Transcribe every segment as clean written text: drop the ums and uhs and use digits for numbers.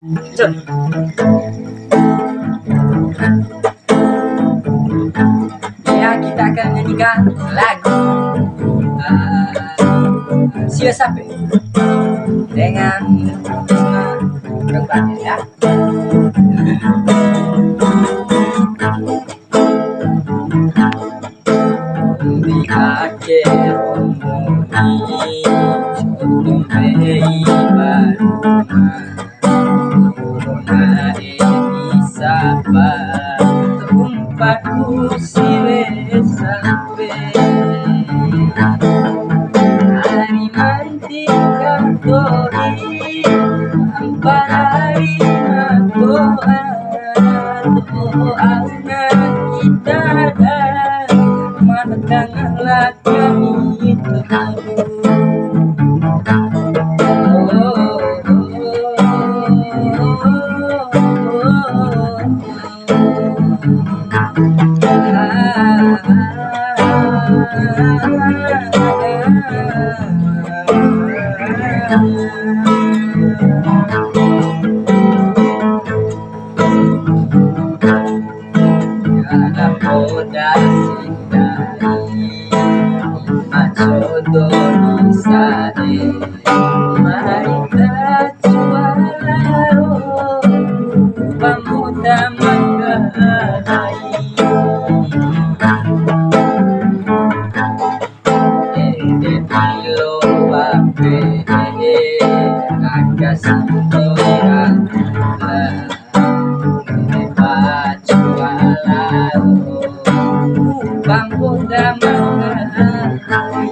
Cuk. Ya, kita akan nyanyikan lagu Sio Sape dengan keempatnya ya. Di akhir omoni Jodoh mei Corona bisa tempatku sile sampai hari nanti kantori ampari doa kita dan matanglah kami terus. Karena podasi dari jodoh bisa mari kita juara pemuda menggerai Pilo wape agak sintoran jualan pemuda menggerai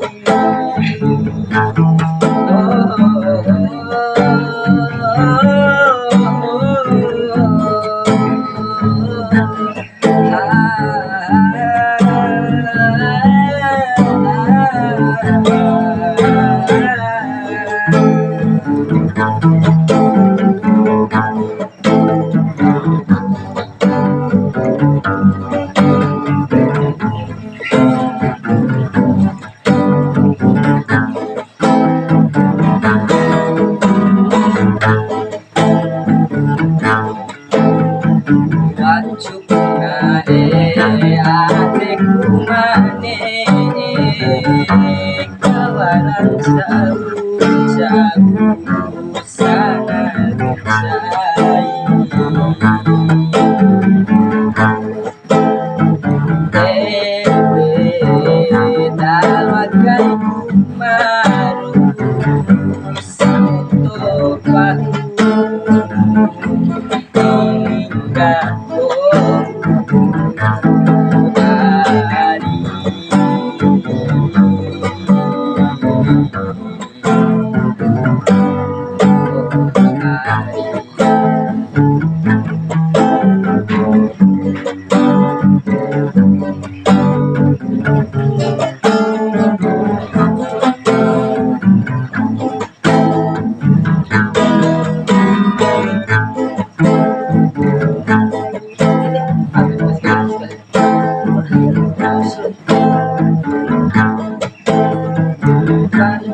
Wajukna adekku mane kawanan jauh sana cai dalagai kumaru santo pahu hingga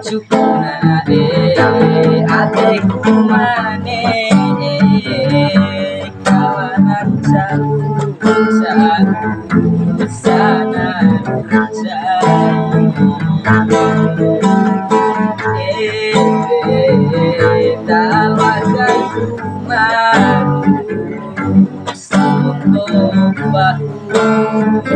Cukuna adekku mane kawanan jauh sana cai dalagai kumaru santo bahu